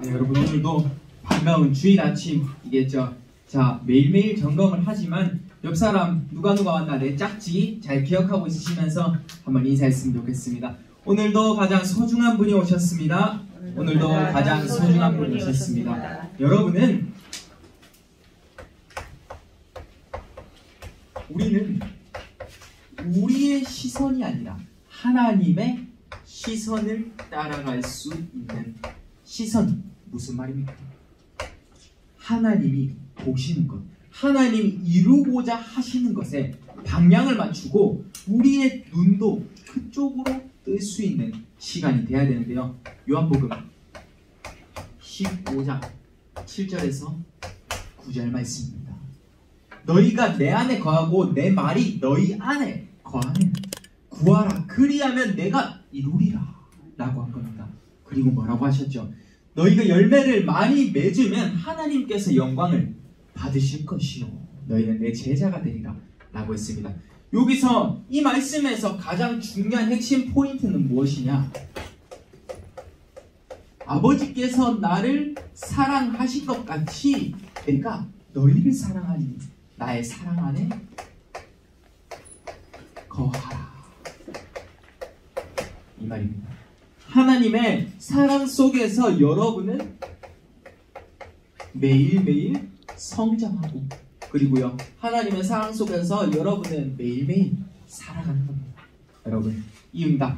네, 여러분 오늘도 반가운 주일 아침이겠죠. 자, 매일매일 점검을 하지만 옆 사람 누가 왔나 내 짝지 잘 기억하고 있으시면서 한번 인사했으면 좋겠습니다. 오늘도 가장 소중한 분이 오셨습니다. 오늘도 가장 소중한 분이 오셨습니다. 여러분은 우리는 우리의 시선이 아니라 하나님의 시선을 따라갈 수 있는 시선. 무슨 말입니까? 하나님이 보시는 것, 하나님이 이루고자 하시는 것에 방향을 맞추고 우리의 눈도 그쪽으로 뜰 수 있는 시간이 돼야 되는데요. 요한복음 15장 7절에서 9절 말씀입니다. 너희가 내 안에 거하고 내 말이 너희 안에 거하면 구하라 그리하면 내가 이루리라 라고 한 겁니다. 그리고 뭐라고 하셨죠? 너희가 열매를 많이 맺으면 하나님께서 영광을 받으실 것이요 너희는 내 제자가 되리라 라고 했습니다. 여기서 이 말씀에서 가장 중요한 핵심 포인트는 무엇이냐? 아버지께서 나를 사랑하신 것 같이 내가 너희를 사랑하니 나의 사랑 안에 거하라 이 말입니다. 하나님의 사랑 속에서 여러분은 매일매일 성장하고 그리고요 하나님의 사랑 속에서 여러분은 매일매일 살아가는 겁니다. 여러분 이 응답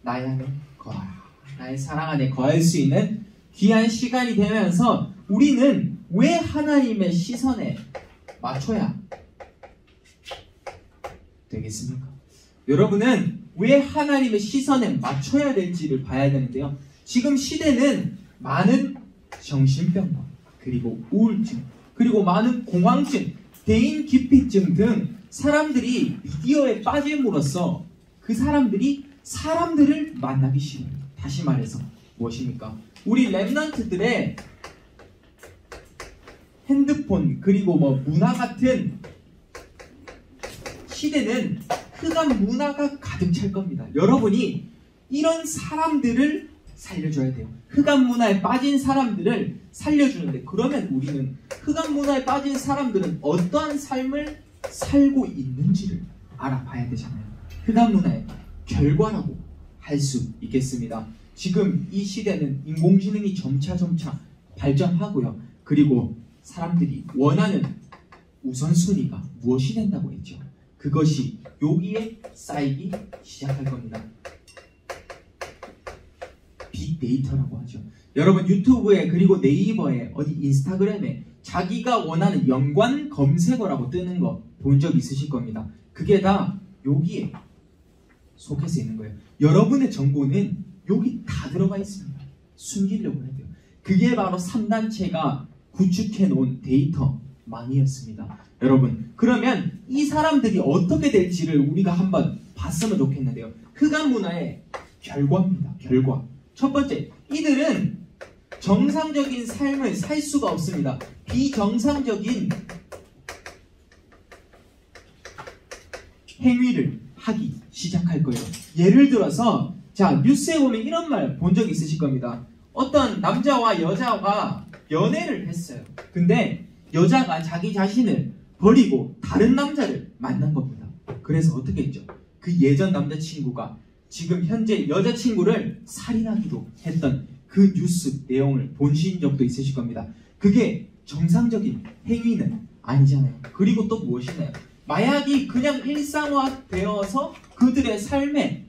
나의 안에 거하라 나의 사랑 안에 거할 수 있는 귀한 시간이 되면서 우리는 왜 하나님의 시선에 맞춰야 되겠습니까? 여러분은 왜 하나님의 시선에 맞춰야 될지를 봐야 되는데요. 지금 시대는 많은 정신병과 그리고 우울증 그리고 많은 공황증, 대인기피증 등 사람들이 미디어에 빠짐으로써 그 사람들이 사람들을 만나기 싫어요. 다시 말해서 무엇입니까? 우리 랩런트들의 핸드폰 그리고 문화 같은 시대는 흑암 문화가 가득 찰 겁니다. 여러분이 이런 사람들을 살려줘야 돼요. 흑암 문화에 빠진 사람들을 살려주는데 그러면 우리는 흑암 문화에 빠진 사람들은 어떠한 삶을 살고 있는지를 알아봐야 되잖아요. 흑암 문화의 결과라고 할 수 있겠습니다. 지금 이 시대는 인공지능이 점차 발전하고요. 그리고 사람들이 원하는 우선순위가 무엇이 된다고 했죠? 그것이 여기에 쌓이기 시작할 겁니다. 빅데이터라고 하죠. 여러분 유튜브에 그리고 네이버에 어디 인스타그램에 자기가 원하는 연관 검색어라고 뜨는 거 본 적 있으실 겁니다. 그게 다 여기에 속해서 있는 거예요. 여러분의 정보는 여기 다 들어가 있습니다. 숨기려고 해야 돼요. 그게 바로 3단체가 구축해 놓은 데이터망이었습니다. 여러분 그러면 이 사람들이 어떻게 될지를 우리가 한번 봤으면 좋겠는데요. 흑암 문화의 결과입니다. 결과. 첫 번째, 이들은 정상적인 삶을 살 수가 없습니다. 비정상적인 행위를 하기 시작할 거예요. 예를 들어서 자 뉴스에 보면 이런 말 본 적 있으실 겁니다. 어떤 남자와 여자가 연애를 했어요. 근데 여자가 자기 자신을 버리고 다른 남자를 만난 겁니다. 그래서 어떻게 했죠? 그 예전 남자친구가 지금 현재 여자친구를 살인하기도 했던 그 뉴스 내용을 보신 적도 있으실 겁니다. 그게 정상적인 행위는 아니잖아요. 그리고 또 무엇이나요? 마약이 그냥 일상화되어서 그들의 삶에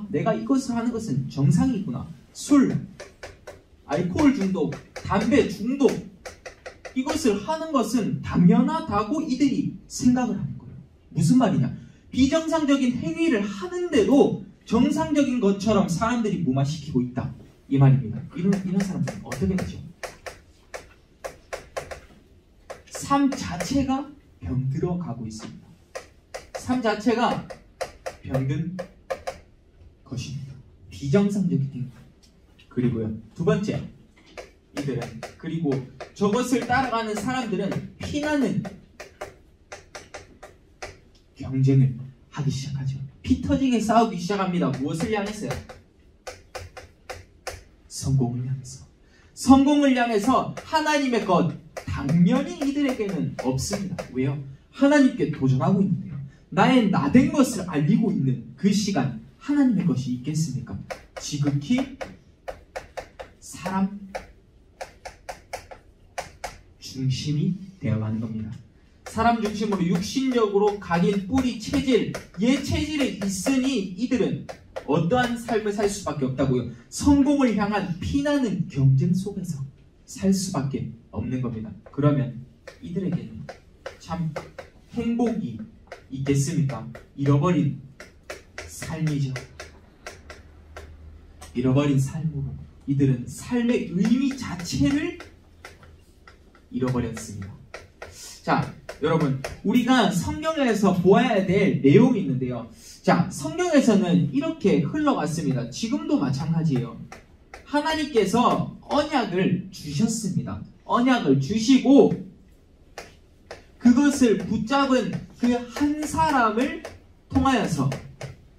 내가 이것을 하는 것은 정상이구나. 술, 알코올 중독, 담배 중독 이것을 하는 것은 당연하다고 이들이 생각을 하는 거예요. 무슨 말이냐? 비정상적인 행위를 하는데도 정상적인 것처럼 사람들이 무마시키고 있다. 이 말입니다. 이런 사람들은 어떻게 되죠? 삶 자체가 병들어 가고 있습니다. 삶 자체가 병든 것입니다. 비정상적인 행위. 그리고요. 두 번째, 이들은 그리고 저것을 따라가는 사람들은 피나는 경쟁을 하기 시작하죠. 피 터지게 싸우기 시작합니다. 무엇을 향해서요? 성공을 향해서. 성공을 향해서 하나님의 것 당연히 이들에게는 없습니다. 왜요? 하나님께 도전하고 있는데요. 나의 나된 것을 알리고 있는 그 시간 하나님의 것이 있겠습니까? 지극히 사람 중심이 되어가는 겁니다. 사람 중심으로 육신적으로 각인 뿌리 체질, 체질에 있으니 이들은 어떠한 삶을 살 수밖에 없다고요. 성공을 향한 피나는 경쟁 속에서 살 수밖에 없는 겁니다. 그러면 이들에게는 참 행복이 있겠습니까? 잃어버린 삶이죠. 잃어버린 삶으로 이들은 삶의 의미 자체를 잃어버렸습니다. 자, 여러분, 우리가 성경에서 보아야 될 내용이 있는데요. 자, 성경에서는 이렇게 흘러갔습니다. 지금도 마찬가지예요. 하나님께서 언약을 주셨습니다. 언약을 주시고 그것을 붙잡은 그 한 사람을 통하여서,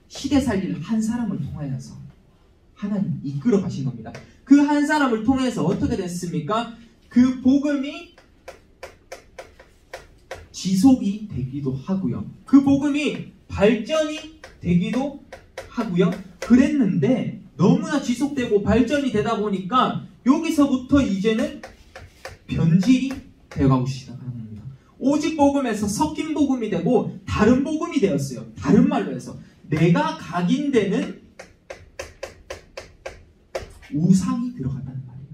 시대 살릴 한 사람을 통하여서 하나님 이끌어 가신 겁니다. 그 한 사람을 통해서 어떻게 됐습니까? 그 복음이 지속이 되기도 하고요. 그 복음이 발전이 되기도 하고요. 그랬는데 너무나 지속되고 발전이 되다 보니까 여기서부터 이제는 변질이 되어가고 시작하는 겁니다. 오직 복음에서 섞인 복음이 되고 다른 복음이 되었어요. 다른 말로 해서 내가 각인되는 우상이 들어갔다는 말이에요.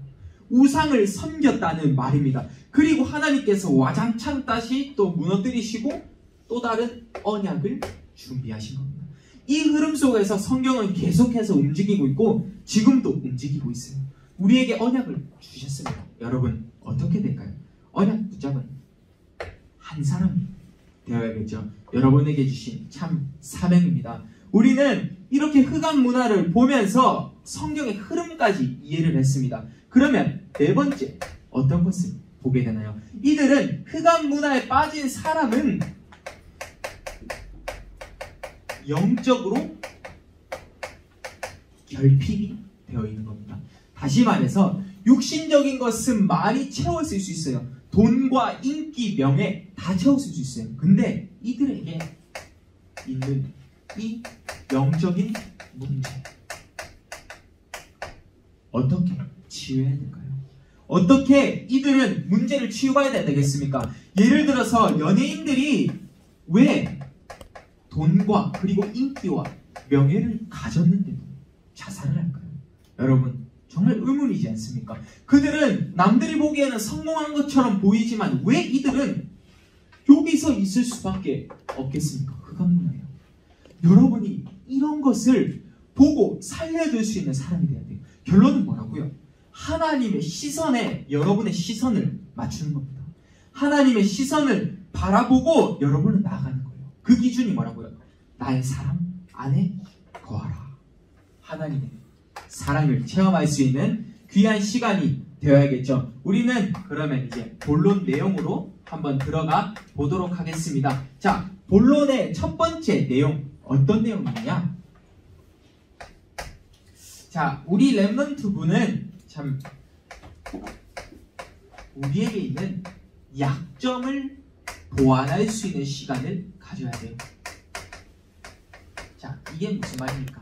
우상을 섬겼다는 말입니다. 그리고 하나님께서 와장창 다시 또 무너뜨리시고 또 다른 언약을 준비하신 겁니다. 이 흐름 속에서 성경은 계속해서 움직이고 있고 지금도 움직이고 있어요. 우리에게 언약을 주셨습니다. 여러분 어떻게 될까요? 언약 붙잡은 한 사람이 되어야겠죠. 여러분에게 주신 참 사명입니다. 우리는 이렇게 흑암 문화를 보면서 성경의 흐름까지 이해를 했습니다. 그러면 네 번째 어떤 것을 보게 되나요? 이들은 흑암 문화에 빠진 사람은 영적으로 결핍이 되어 있는 겁니다. 다시 말해서 육신적인 것은 많이 채웠을 수 있어요. 돈과 인기, 명예 다 채웠을 수 있어요. 근데 이들에게 있는 이 영적인 문제 어떻게 치유해야 될까요? 어떻게 이들은 문제를 치유해야 되겠습니까? 예를 들어서 연예인들이 왜 돈과 그리고 인기와 명예를 가졌는데도 자살을 할까요? 여러분 정말 의문이지 않습니까? 그들은 남들이 보기에는 성공한 것처럼 보이지만 왜 이들은 여기서 있을 수밖에 없겠습니까? 흑암 문화예요. 여러분이 이런 것을 보고 살려줄 수 있는 사람이 돼야 돼요. 결론은 뭐라고요? 하나님의 시선에 여러분의 시선을 맞추는 겁니다. 하나님의 시선을 바라보고 여러분은 나아가는 거예요. 그 기준이 뭐라고요? 나의 사랑 안에 거하라. 하나님의 사랑을 체험할 수 있는 귀한 시간이 되어야겠죠. 우리는 그러면 이제 본론 내용으로 한번 들어가 보도록 하겠습니다. 자, 본론의 첫 번째 내용 어떤 내용이냐? 자, 우리 렘넌트 분은 참 우리에게 있는 약점을 보완할 수 있는 시간을 가져야 돼요. 자, 이게 무슨 말입니까?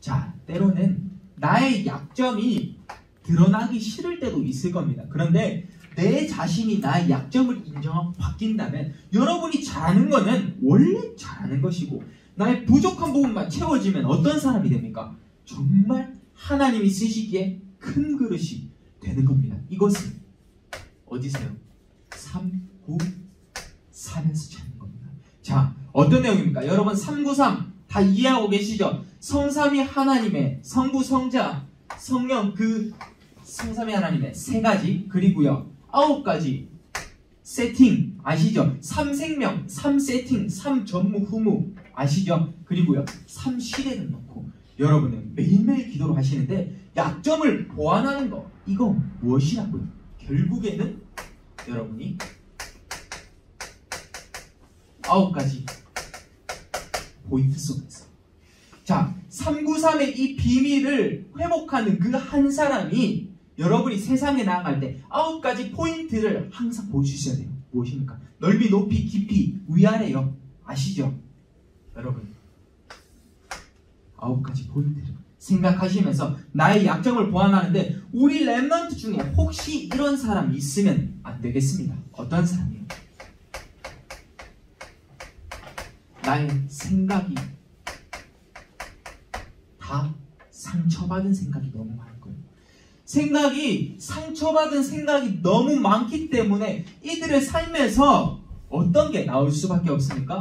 자, 때로는 나의 약점이 드러나기 싫을 때도 있을 겁니다. 그런데 내 자신이 나의 약점을 인정하고 바뀐다면 여러분이 잘하는 거는 원래 잘하는 것이고 나의 부족한 부분만 채워지면 어떤 사람이 됩니까? 정말 하나님이 쓰시기에 큰 그릇이 되는 겁니다. 이것은 어디서요? 393에서 찾는 겁니다. 자, 어떤 내용입니까? 여러분 393 다 이해하고 계시죠? 성삼위 하나님의 성부, 성자, 성령 그 성삼위 하나님의 세 가지 그리고요 9가지 세팅 아시죠? 3생명, 3세팅, 3전무후무 아시죠? 그리고요 3시대를 놓고 여러분은 매일매일 기도를 하시는데 약점을 보완하는 거 이거 무엇이라고요? 결국에는 여러분이 9가지 포인트 속에서 자 393의 이 비밀을 회복하는 그 한 사람이 여러분이 세상에 나아갈 때 9가지 포인트를 항상 보여주셔야 돼요. 무엇입니까? 넓이, 높이, 깊이, 위아래요. 아시죠? 여러분 9가지 포인트를 생각하시면서 나의 약점을 보완하는데 우리 랩런트 중에 혹시 이런 사람이 있으면 안 되겠습니다. 어떤 사람이요? 나의 생각이 다 상처받은 생각이 너무 많은 거예요. 상처받은 생각이 너무 많기 때문에 이들의 삶에서 어떤 게 나올 수밖에 없습니까?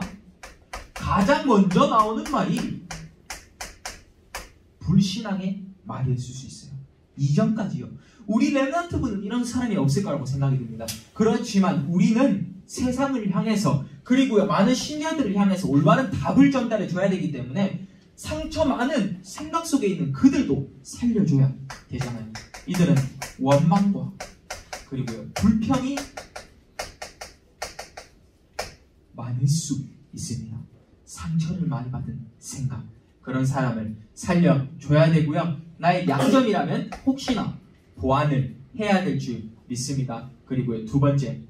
가장 먼저 나오는 말이 불신앙의 말이었을 수 있어요. 이전까지요. 우리 랩런트 분은 이런 사람이 없을 거라고 생각이 듭니다. 그렇지만 우리는 세상을 향해서 그리고 많은 신자들을 향해서 올바른 답을 전달해 줘야 되기 때문에 상처 많은 생각 속에 있는 그들도 살려줘야 되잖아요. 이들은 원망과 그리고 불평이 많을 수 있습니다. 상처를 많이 받은 생각, 그런 사람을 살려줘야 되고요. 나의 약점이라면 혹시나 보완을 해야 될 줄 믿습니다. 그리고 두 번째,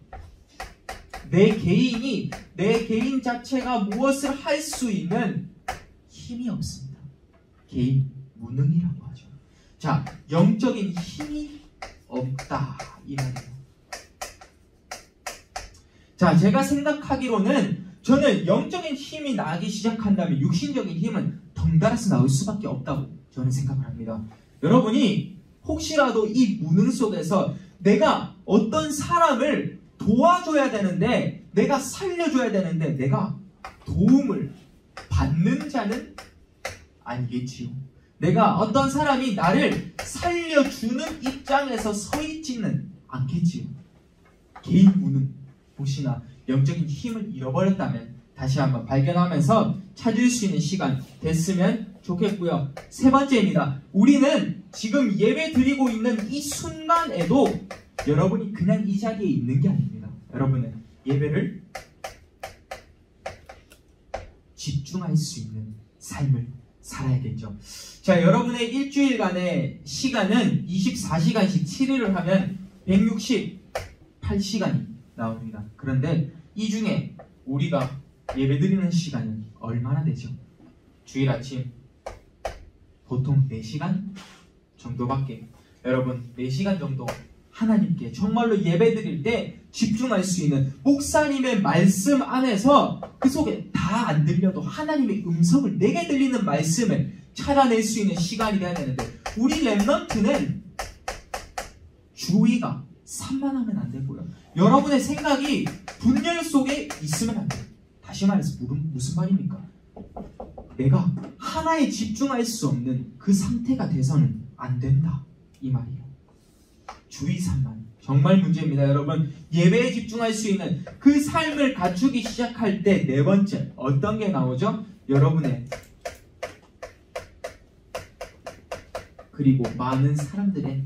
내 개인 자체가 무엇을 할 수 있는 힘이 없습니다. 개인 무능이라고 하죠. 자, 영적인 힘이 없다 이 말이에요. 자, 제가 생각하기로는 저는 영적인 힘이 나기 시작한다면 육신적인 힘은 덩달아서 나올 수밖에 없다고 저는 생각을 합니다. 여러분이 혹시라도 이 무능 속에서 내가 어떤 사람을 도와줘야 되는데, 내가 살려줘야 되는데 내가 도움을 받는 자는 아니겠지요. 내가 어떤 사람이 나를 살려주는 입장에서 서 있지는 않겠지요. 개인 무능, 혹시나 영적인 힘을 잃어버렸다면 다시 한번 발견하면서 찾을 수 있는 시간 됐으면 좋겠고요. 세 번째입니다. 우리는 지금 예배 드리고 있는 이 순간에도 여러분이 그냥 이 자리에 있는 게 아닙니다. 여러분은 예배를 집중할 수 있는 삶을 살아야겠죠. 자, 여러분의 일주일간의 시간은 24시간씩 7일을 하면 168시간이 나옵니다. 그런데 이 중에 우리가 예배드리는 시간은 얼마나 되죠? 주일 아침 보통 4시간 정도밖에. 여러분 4시간 정도 하나님께 정말로 예배드릴 때 집중할 수 있는 목사님의 말씀 안에서 그 속에 다 안 들려도 하나님의 음성을 내게 들리는 말씀을 찾아낼 수 있는 시간이 돼야 되는데 우리 랩런트는 주의가 산만하면 안 되고요. 여러분의 생각이 분열 속에 있으면 안 돼요. 다시 말해서 무슨 말입니까? 내가 하나에 집중할 수 없는 그 상태가 돼서는 안 된다 이 말이에요. 주의 산만 정말 문제입니다. 여러분 예배에 집중할 수 있는 그 삶을 갖추기 시작할 때 네 번째 어떤 게 나오죠? 여러분의 그리고 많은 사람들의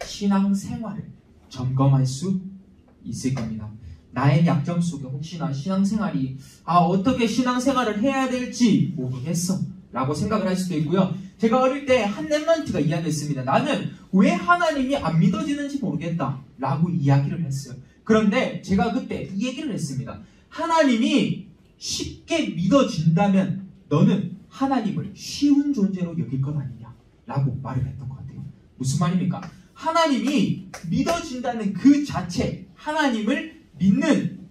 신앙생활을 점검할 수 있을 겁니다. 나의 약점 속에 혹시나 신앙생활이 어떻게 신앙생활을 해야 될지 모르겠어 라고 생각을 할 수도 있고요. 제가 어릴 때 한 랩런트가 이야기했습니다. 나는 왜 하나님이 안 믿어지는지 모르겠다 라고 이야기를 했어요. 그런데 제가 그때 이 얘기를 했습니다. 하나님이 쉽게 믿어진다면 너는 하나님을 쉬운 존재로 여길 것 아니냐 라고 말을 했던 것 같아요. 무슨 말입니까? 하나님이 믿어진다는 그 자체, 하나님을 믿는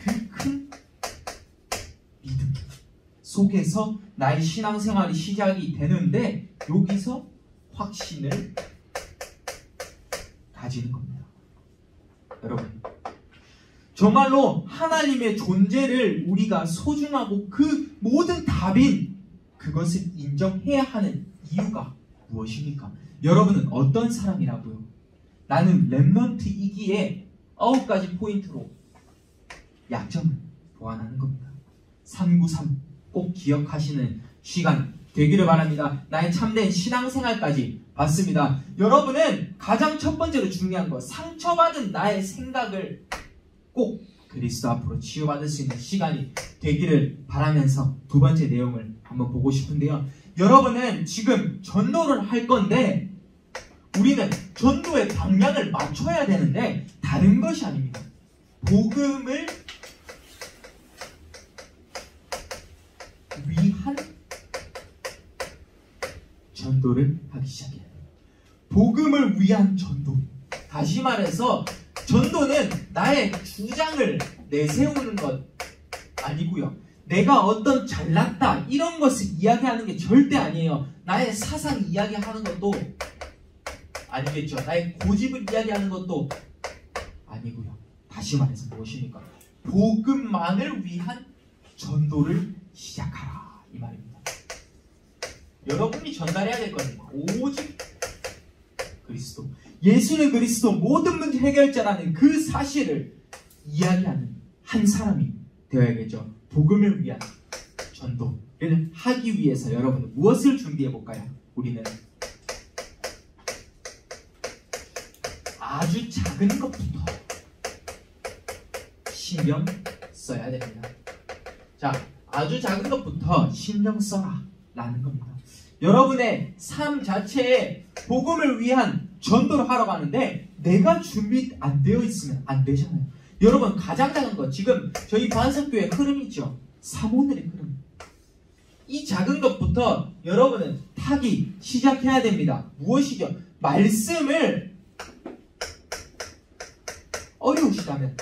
그 큰 믿음 속에서 나의 신앙생활이 시작이 되는데 여기서 확신을 가지는 겁니다. 여러분 정말로 하나님의 존재를 우리가 소중하고 그 모든 답인 그것을 인정해야 하는 이유가 무엇입니까? 여러분은 어떤 사람이라고요? 나는 랩런트이기에 9가지 포인트로 약점을 보완하는 겁니다. 393 꼭 기억하시는 시간 되기를 바랍니다. 나의 참된 신앙생활까지 봤습니다. 여러분은 가장 첫 번째로 중요한 것, 상처받은 나의 생각을 꼭 그리스도 앞으로 치유받을 수 있는 시간이 되기를 바라면서 두 번째 내용을 한번 보고 싶은데요. 여러분은 지금 전도를 할 건데 우리는 전도의 방향을 맞춰야 되는데 다른 것이 아닙니다. 복음을 위한 전도를 하기 시작해야 돼요. 복음을 위한 전도. 다시 말해서 전도는 나의 주장을 내세우는 것 아니고요. 내가 어떤 잘났다 이런 것을 이야기하는 게 절대 아니에요. 나의 사상 이야기하는 것도 아니겠죠. 나의 고집을 이야기하는 것도 아니고요. 다시 말해서 무엇입니까? 복음만을 위한 전도를 시작하라 이 말입니다. 여러분이 전달해야 될 것은 오직 그리스도, 예수는 그리스도 모든 문제 해결자라는 그 사실을 이야기하는 한 사람이 되어야겠죠. 복음을 위한 전도를 하기 위해서 여러분은 무엇을 준비해 볼까요? 우리는 아주 작은 것부터 신경 써야 됩니다. 자, 아주 작은 것부터 신경 써라 라는 겁니다. 여러분의 삶 자체에 복음을 위한 전도를 하러 가는데 내가 준비 안 되어 있으면 안 되잖아요. 여러분, 가장 작은 것, 지금 저희 반석교회 흐름이죠. 사모늘의 흐름. 이 작은 것부터 여러분은 타기 시작해야 됩니다. 무엇이죠? 말씀을 어려우시다면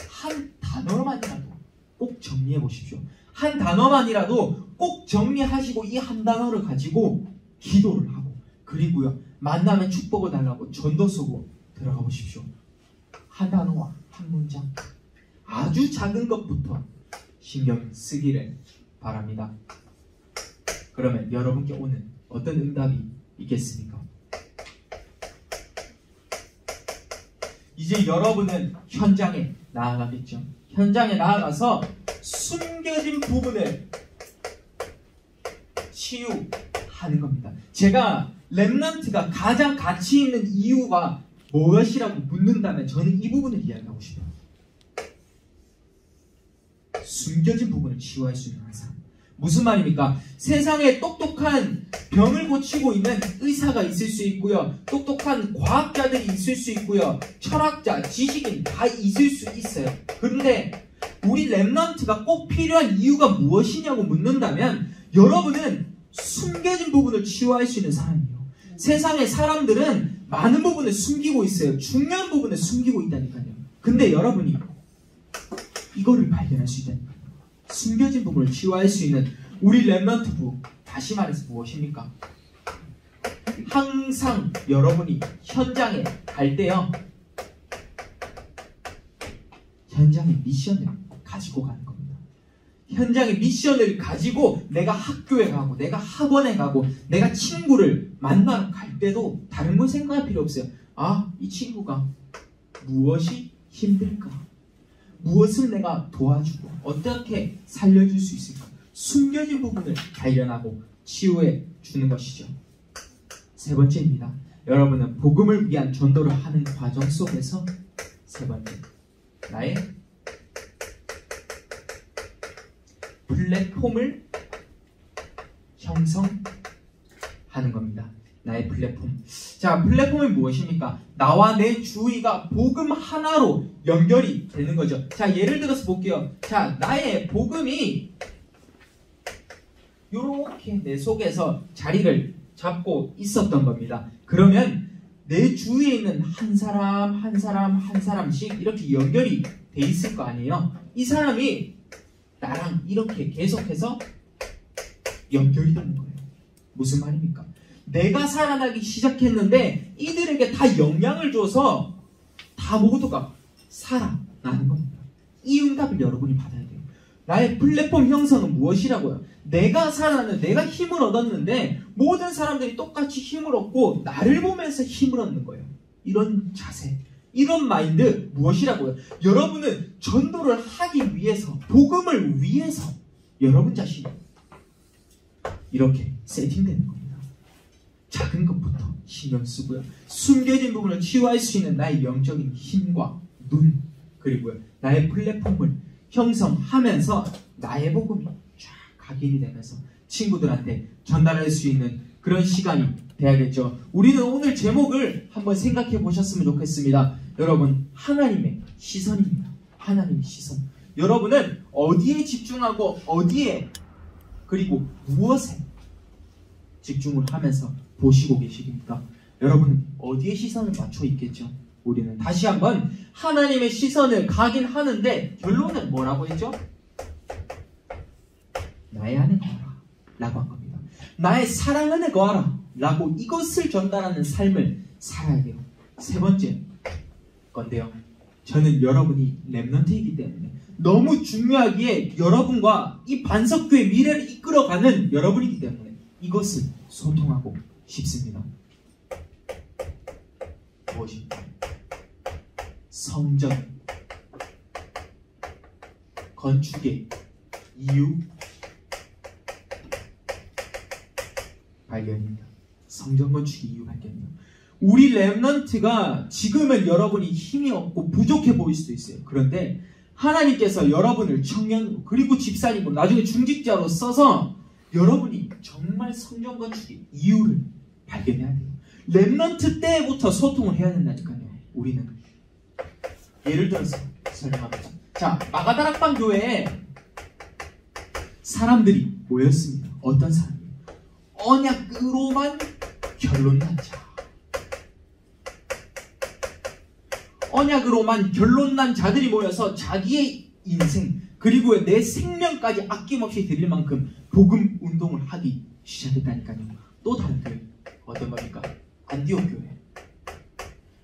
한 단어만이라도 꼭 정리해 보십시오. 한 단어만이라도 꼭 정리하시고 이 한 단어를 가지고 기도를 하고, 그리고요 만나면 축복을 달라고 전도서고 들어가 보십시오. 한 단어와 한 문장, 아주 작은 것부터 신경 쓰기를 바랍니다. 그러면 여러분께 오는 어떤 응답이 있겠습니까? 이제 여러분은 현장에 나아가겠죠. 현장에 나아가서 숨겨진 부분을 치유하는 겁니다. 제가 렘넌트가 가장 가치 있는 이유가 무엇이라고 묻는다면 저는 이 부분을 이야기하고 싶어요. 숨겨진 부분을 치유할 수 있는 한 사람. 무슨 말입니까? 세상에 똑똑한 병을 고치고 있는 의사가 있을 수 있고요, 똑똑한 과학자들이 있을 수 있고요, 철학자, 지식인 다 있을 수 있어요. 그런데 우리 렘넌트가 꼭 필요한 이유가 무엇이냐고 묻는다면 여러분은 숨겨진 부분을 치유할 수 있는 사람이에요. 세상의 사람들은 많은 부분을 숨기고 있어요. 중요한 부분을 숨기고 있다니까요. 근데 여러분이 이거를 발견할 수 있다니까요. 숨겨진 부분을 치유할 수 있는 우리 렘넌트부, 다시 말해서 무엇입니까? 항상 여러분이 현장에 갈 때요, 현장의 미션을 가지고 가는 겁니다. 현장의 미션을 가지고 내가 학교에 가고 내가 학원에 가고 내가 친구를 만나러 갈 때도 다른 걸 생각할 필요 없어요. 아, 이 친구가 무엇이 힘들까? 무엇을 내가 도와주고 어떻게 살려줄 수 있을까? 숨겨진 부분을 발견하고 치유해 주는 것이죠. 세 번째입니다. 여러분은 복음을 위한 전도를 하는 과정 속에서 세 번째, 나의 플랫폼을 형성하는 겁니다. 나의 플랫폼. 자, 플랫폼이 무엇입니까? 나와 내 주위가 복음 하나로 연결이 되는 거죠. 자, 예를 들어서 볼게요. 자, 나의 복음이 이렇게 내 속에서 자리를 잡고 있었던 겁니다. 그러면 내 주위에 있는 한 사람 한 사람 한 사람씩 이렇게 연결이 돼 있을 거 아니에요. 이 사람이 나랑 이렇게 계속해서 연결이 되는 거예요. 무슨 말입니까? 내가 살아나기 시작했는데 이들에게 다 영향을 줘서 다 모두가 살아나는 겁니다. 이 응답을 여러분이 받아야 돼요. 나의 플랫폼 형성은 무엇이라고요? 내가 살아나는, 내가 힘을 얻었는데 모든 사람들이 똑같이 힘을 얻고 나를 보면서 힘을 얻는 거예요. 이런 자세, 이런 마인드 무엇이라고요? 여러분은 전도를 하기 위해서, 복음을 위해서 여러분 자신이 이렇게 세팅되는 겁니다. 작은 것부터 신경 쓰고요, 숨겨진 부분을 치유할 수 있는 나의 영적인 힘과 눈, 그리고 나의 플랫폼을 형성하면서 나의 복음이 쫙 각인이 되면서 친구들한테 전달할 수 있는 그런 시간이 돼야겠죠. 우리는 오늘 제목을 한번 생각해 보셨으면 좋겠습니다. 여러분, 하나님의 시선입니다. 하나님의 시선. 여러분은 어디에 집중하고 어디에 그리고 무엇에 집중을 하면서 보시고 계십니까? 여러분 어디에 시선을 맞춰 있겠죠? 우리는 다시 한번 하나님의 시선을 가긴 하는데 결론은 뭐라고 했죠? 나의 안에 거하라 라고 한 겁니다. 나의 사랑 안에 거하라 라고 이것을 전달하는 삶을 살아야 돼요. 세 번째 건데요, 저는 여러분이 렘넌트이기 때문에 너무 중요하기에 여러분과 이 반석교의 미래를 이끌어가는 여러분이기 때문에 이것을 소통하고 싶습니다. 무엇입니까? 성전 건축의 이유 발견입니다. 성전 건축의 이유 발견입니다. 우리 렘넌트가 지금은 여러분이 힘이 없고 부족해 보일 수도 있어요. 그런데 하나님께서 여러분을 청년으로 그리고 집사님으로 나중에 중직자로 써서 여러분이 정말 성전 건축의 이유를 발견해야 돼요. 렘넌트 때부터 소통을 해야 된다니까요. 우리는 예를 들어서 설명합니다. 자, 마가다락방 교회에 사람들이 모였습니다. 어떤 사람이에요? 언약으로만 결론난 자. 언약으로만 결론난 자들이 모여서 자기의 인생 그리고 내 생명까지 아낌없이 드릴 만큼 복음 운동을 하기 시작했다니까요. 또 다른 교회 어떤 겁니까? 안디옥 교회.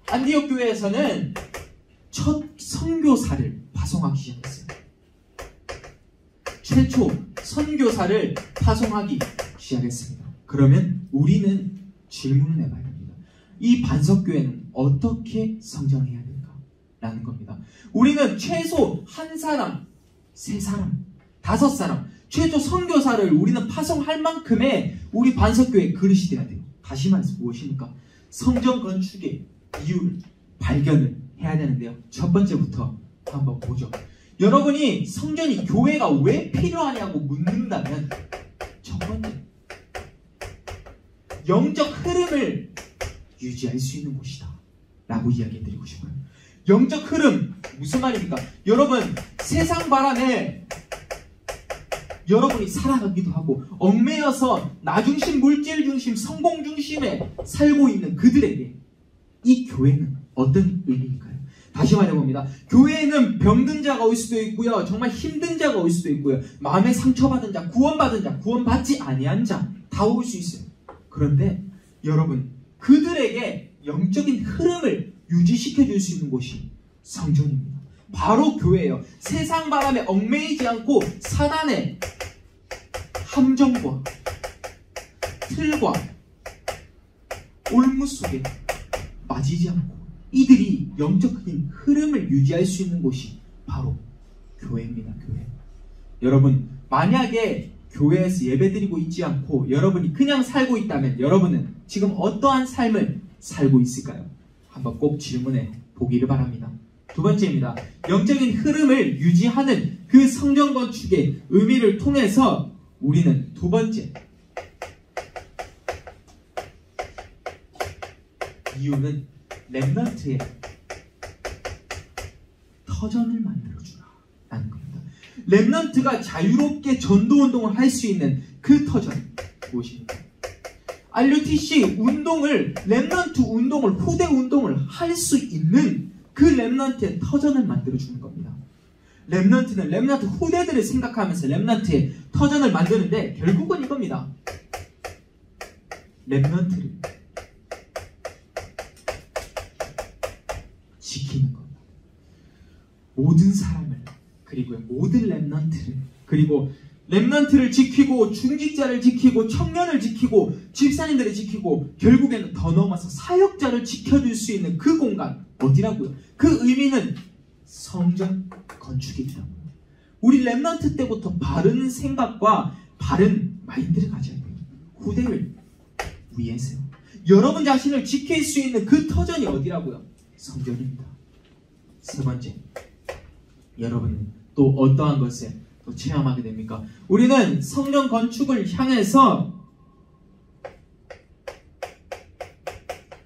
안디옥 교회에서는 첫 선교사를 파송하기 시작했어요. 최초 선교사를 파송하기 시작했습니다. 그러면 우리는 질문을 해봐야 됩니다. 이 반석교회는 어떻게 성장해야 될까? 라는 겁니다. 우리는 최소 한 사람, 세 사람, 다섯 사람, 최초 선교사를 우리는 파송할 만큼의 우리 반석교회 그릇이 돼야 돼요. 다시 말해서 무엇입니까? 성전 건축의 이유를 발견을 해야 되는데요. 첫 번째부터 한번 보죠. 여러분이 성전이 교회가 왜 필요하냐고 묻는다면 첫 번째, 영적 흐름을 유지할 수 있는 곳이다 라고 이야기해드리고 싶어요. 영적 흐름 무슨 말입니까? 여러분 세상 바람에 여러분이 살아가기도 하고 얽매여서 나중심, 물질중심, 성공중심에 살고 있는 그들에게 이 교회는 어떤 의미일까요? 다시 말해봅니다. 교회에는 병든 자가 올 수도 있고요. 정말 힘든 자가 올 수도 있고요. 마음에 상처받은 자, 구원받은 자, 구원받지 아니한 자 다 올 수 있어요. 그런데 여러분 그들에게 영적인 흐름을 유지시켜 줄 수 있는 곳이 성전입니다. 바로 교회예요. 세상 바람에 얽매이지 않고 사단의 함정과 틀과 올무 속에 빠지지 않고 이들이 영적인 흐름을 유지할 수 있는 곳이 바로 교회입니다. 교회. 여러분 만약에 교회에서 예배드리고 있지 않고 여러분이 그냥 살고 있다면 여러분은 지금 어떠한 삶을 살고 있을까요? 한번 꼭 질문해 보기를 바랍니다. 두 번째입니다. 영적인 흐름을 유지하는 그 성전 건축의 의미를 통해서 우리는 두 번째 이유는 렘넌트의 터전을 만들어주라 라는 겁니다. 렘넌트가 자유롭게 전도운동을 할 수 있는 그 터전 무엇입니까? RUTC 운동을 렘넌트 운동을 후대 운동을 할 수 있는 그 렘넌트의 터전을 만들어주는 겁니다. 렘넌트는 렘넌트 후대들을 생각하면서 렘넌트의 터전을 만드는데 결국은 이겁니다. 렘넌트를 지키는 겁니다. 모든 사람을 그리고 모든 렘넌트를 그리고 렘넌트를 지키고 중직자를 지키고 청년을 지키고 집사님들을 지키고 결국에는 더 넘어서 사역자를 지켜줄 수 있는 그 공간 어디라고요? 그 의미는 성전 건축이라고요. 우리 렘넌트 때부터 바른 생각과 바른 마인드를 가져야 돼요. 후대를 위해서요. 여러분 자신을 지킬 수 있는 그 터전이 어디라고요? 성전입니다. 세 번째, 여러분은 또 어떠한 것에 또 체험하게 됩니까? 우리는 성령 건축을 향해서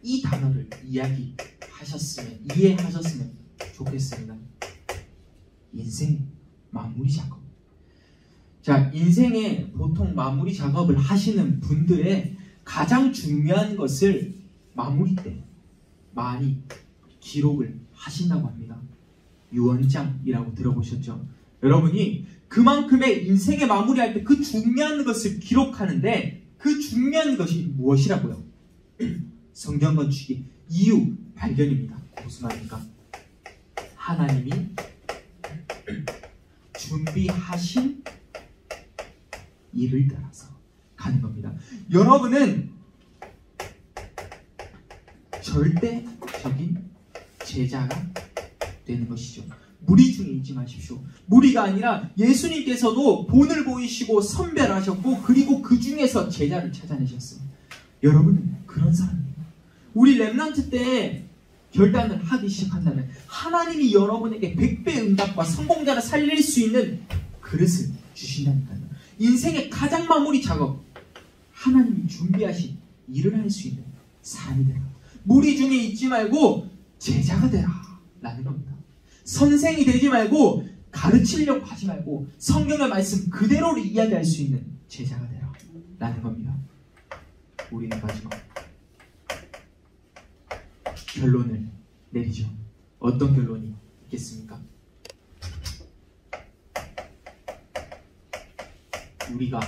이 단어를 이해하셨으면 좋겠습니다. 인생 마무리 작업. 자, 인생에 보통 마무리 작업을 하시는 분들의 가장 중요한 것을 마무리 때 많이 기록을 하신다고 합니다. 유언장이라고 들어보셨죠? 여러분이 그만큼의 인생의 마무리할 때 그 중요한 것을 기록하는데 그 중요한 것이 무엇이라고요? 성경 건축의 이유 발견입니다. 무슨 말입니까? 하나님이 준비하신 일을 따라서 가는 겁니다. 여러분은 절대적인 제자가 되는 것이죠. 무리 중에 있지 마십시오. 무리가 아니라 예수님께서도 본을 보이시고 선별하셨고 그리고 그 중에서 제자를 찾아내셨습니다. 여러분은 그런 사람이에요. 우리 렘넌트 때 결단을 하기 시작한다면 하나님이 여러분에게 100배 응답과 성공자를 살릴 수 있는 그릇을 주신다니까요. 인생의 가장 마무리 작업, 하나님이 준비하신 일을 할 수 있는 사람이 되라. 무리 중에 있지 말고 제자가 되라 라는 겁니다. 선생이 되지 말고 가르치려고 하지 말고 성경의 말씀 그대로를 이야기할 수 있는 제자가 되라 라는 겁니다. 우리는 마지막 결론을 내리죠. 어떤 결론이 있겠습니까? 우리가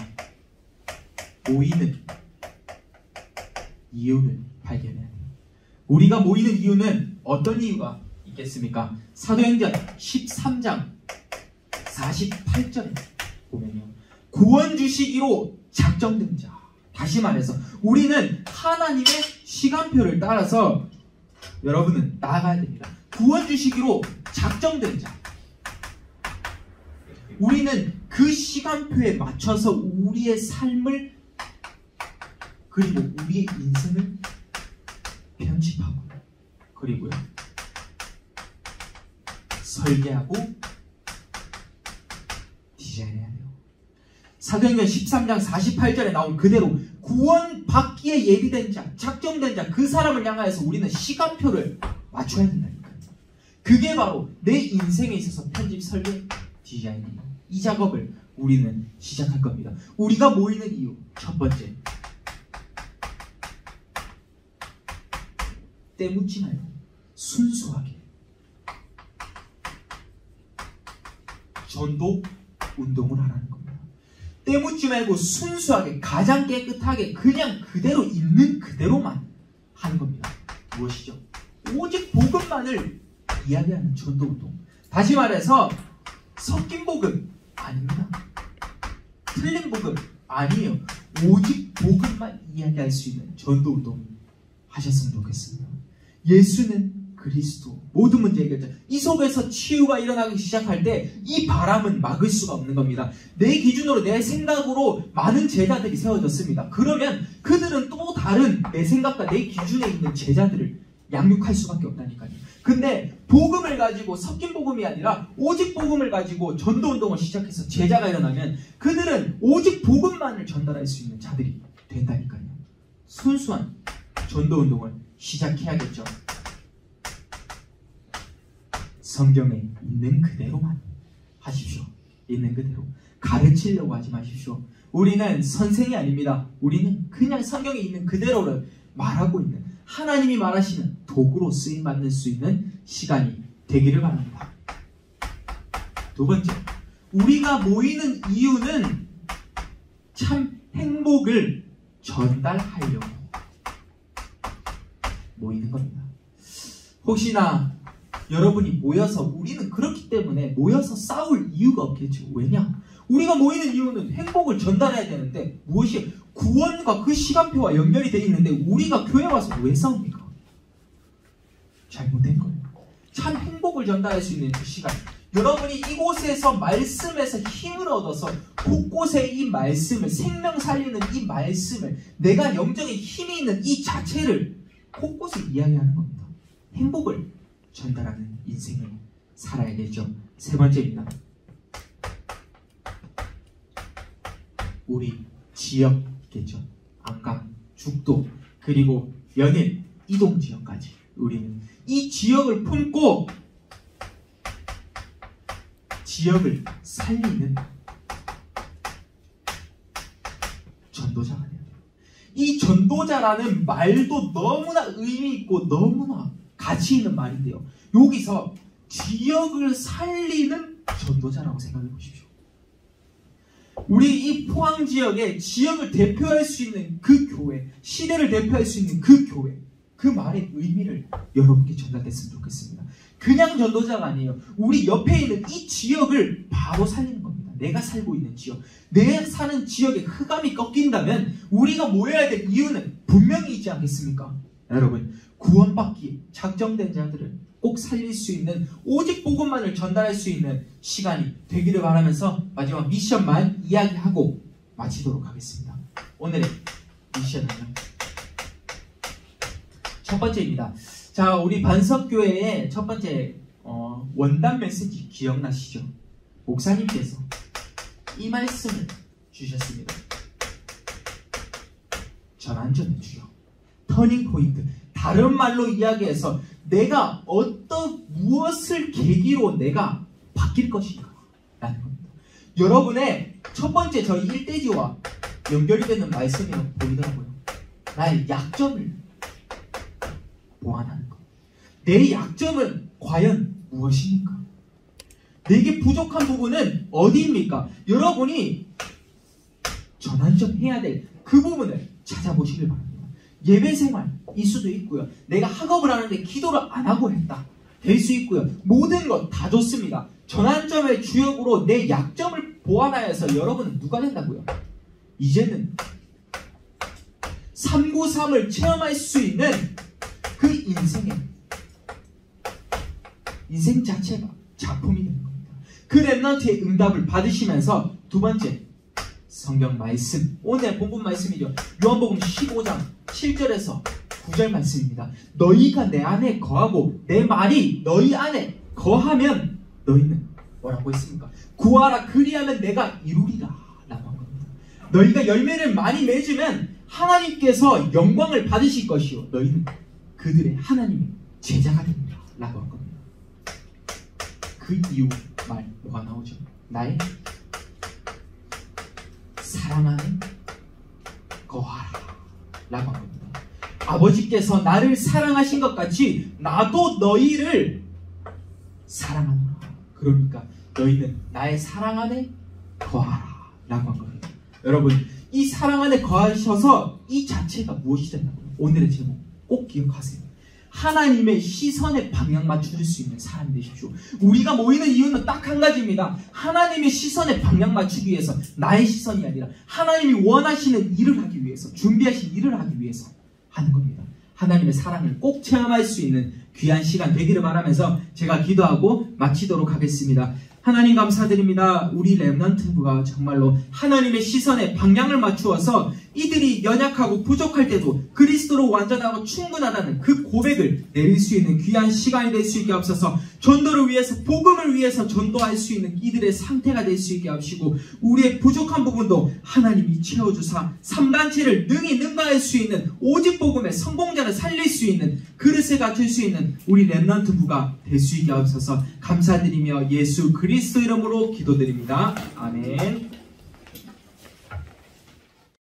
모이는 이유를 발견해야 돼요. 우리가 모이는 이유는 어떤 이유가 있겠습니까? 사도행전 13장 48절에 보면요. 구원 주시기로 작정된 자. 다시 말해서 우리는 하나님의 시간표를 따라서 여러분은 나아가야 됩니다. 구원 주시기로 작정된 자. 우리는 그 시간표에 맞춰서 우리의 삶을 그리고 우리의 인생을 편집하고 그리고요 설계하고 디자인해야 돼요. 사도행전 13장 48절에 나온 그대로 구원 받기에 예비된 자, 작정된 자, 그 사람을 향하여서 우리는 시간표를 맞춰야 된다니까요. 그게 바로 내 인생에 있어서 편집, 설계, 디자인이에요. 이 작업을 우리는 시작할 겁니다. 우리가 모이는 이유, 첫 번째, 때묻지 말고 순수하게 전도 운동을 하라는 겁니다. 때묻지 말고 순수하게 가장 깨끗하게 그냥 그대로 있는 그대로만 하는 겁니다. 무엇이죠? 오직 복음만을 이야기하는 전도 운동. 다시 말해서 섞인 복음 아닙니다. 틀린 복음 아니에요. 오직 복음만 이야기할 수 있는 전도 운동 하셨으면 좋겠습니다. 예수는 그리스도, 모든 문제 해결자. 이 속에서 치유가 일어나기 시작할 때 이 바람은 막을 수가 없는 겁니다. 내 기준으로, 내 생각으로 많은 제자들이 세워졌습니다. 그러면 그들은 또 다른 내 생각과 내 기준에 있는 제자들을 양육할 수밖에 없다니까요. 근데 복음을 가지고, 섞인 복음이 아니라 오직 복음을 가지고 전도운동을 시작해서 제자가 일어나면 그들은 오직 복음만을 전달할 수 있는 자들이 된다니까요. 순수한 전도운동을 시작해야겠죠. 성경에 있는 그대로만 하십시오. 있는 그대로. 가르치려고 하지 마십시오. 우리는 선생이 아닙니다. 우리는 그냥 성경에 있는 그대로를 말하고 있는, 하나님이 말하시는 도구로 쓰임받을 수 있는 시간이 되기를 바랍니다. 두 번째, 우리가 모이는 이유는 참 행복을 전달하려고 모이는 겁니다. 혹시나 여러분이 모여서, 우리는 그렇기 때문에 모여서 싸울 이유가 없겠죠. 왜냐? 우리가 모이는 이유는 행복을 전달해야 되는데 무엇이 구원과 그 시간표와 연결이 되어 있는데 우리가 교회 와서 왜 싸웁니까? 잘못된 거예요. 참 행복을 전달할 수 있는 그 시간, 여러분이 이곳에서 말씀에서 힘을 얻어서 곳곳에 이 말씀을, 생명 살리는 이 말씀을, 내가 영적인 힘이 있는 이 자체를 곳곳에 이야기하는 겁니다. 행복을 전달하는 인생을 살아야겠죠. 세 번째입니다. 우리 지역이겠죠. 안강, 죽도, 그리고 연일, 이동 지역까지 우리는 이 지역을 품고 지역을 살리는 전도자가 돼요. 이 전도자라는 말도 너무나 의미 있고 너무나 가치 있는 말인데요. 여기서 지역을 살리는 전도자라고 생각해 보십시오. 우리 이 포항 지역의 지역을 대표할 수 있는 그 교회, 시대를 대표할 수 있는 그 교회, 그 말의 의미를 여러분께 전달됐으면 좋겠습니다. 그냥 전도자가 아니에요. 우리 옆에 있는 이 지역을 바로 살리는 겁니다. 내가 살고 있는 지역, 내 사는 지역에 흑암이 꺾인다면 우리가 모여야 될 이유는 분명히 있지 않겠습니까? 여러분, 구원받기 작정된 자들을 꼭 살릴 수 있는, 오직 복음만을 전달할 수 있는 시간이 되기를 바라면서 마지막 미션만 이야기하고 마치도록 하겠습니다. 오늘의 미션은요, 첫 번째입니다. 자, 우리 반석교회의 첫 번째 원단 메시지 기억나시죠? 목사님께서 이 말씀을 주셨습니다. 전환점의 주요, 터닝포인트. 다른 말로 이야기해서 내가 무엇을 계기로 내가 바뀔 것인가 라는 겁니다. 여러분의 첫 번째 저희 일대지와 연결이 되는 말씀이라고 보이더라고요. 나의 약점을 보완하는 것. 내 약점은 과연 무엇입니까? 내게 부족한 부분은 어디입니까? 여러분이 전환점 해야 될 그 부분을 찾아보시길 바랍니다. 예배 생활일 수도 있고요. 내가 학업을 하는데 기도를 안 하고 했다. 될 수 있고요. 모든 것 다 좋습니다. 전환점의 주역으로 내 약점을 보완하여서 여러분은 누가 된다고요? 이제는 393을 체험할 수 있는 그 인생 자체가 작품이 되는 겁니다. 그 렘넌트의 응답을 받으시면서 두 번째, 성경 말씀, 오늘 본문 말씀이죠. 요한복음 15장 7절에서 9절 말씀입니다. 너희가 내 안에 거하고 내 말이 너희 안에 거하면 너희는 뭐라고 했습니까? 구하라 그리하면 내가 이루리라 라고 한 겁니다. 너희가 열매를 많이 맺으면 하나님께서 영광을 받으실 것이요 너희는 그들의 하나님의 제자가 됩니다 라고 한 겁니다. 그 이유 말 뭐가 나오죠? 나의 사랑 안에 거하라 라고 한 겁니다. 아버지께서 나를 사랑하신 것 같이 나도 너희를 사랑하노라. 그러니까 너희는 나의 사랑 안에 거하라 라고 한 겁니다. 여러분, 이 사랑 안에 거하셔서 이 자체가 무엇이 된다고요? 오늘의 제목 꼭 기억하세요. 하나님의 시선에 방향 맞춰줄 수 있는 사람이 되십시오. 우리가 모이는 이유는 딱 한 가지입니다. 하나님의 시선에 방향 맞추기 위해서, 나의 시선이 아니라 하나님이 원하시는 일을 하기 위해서, 준비하신 일을 하기 위해서 하는 겁니다. 하나님의 사랑을 꼭 체험할 수 있는 귀한 시간 되기를 바라면서 제가 기도하고 마치도록 하겠습니다. 하나님 감사드립니다. 우리 렘넌트부가 정말로 하나님의 시선에 방향을 맞추어서 이들이 연약하고 부족할 때도 그리스도로 완전하고 충분하다는 그 고백을 내릴 수 있는 귀한 시간이 될 수 있게 하옵소서. 전도를 위해서, 복음을 위해서 전도할 수 있는 이들의 상태가 될 수 있게 하시고, 우리의 부족한 부분도 하나님이 채워주사 3단체를 능히 능가할 수 있는, 오직 복음의 성공자를 살릴 수 있는 그릇에 갖출 수 있는 우리 렘넌트부가 될 수 있게 하옵소서. 감사드리며 예수 그리스도 이름으로 기도드립니다. 아멘.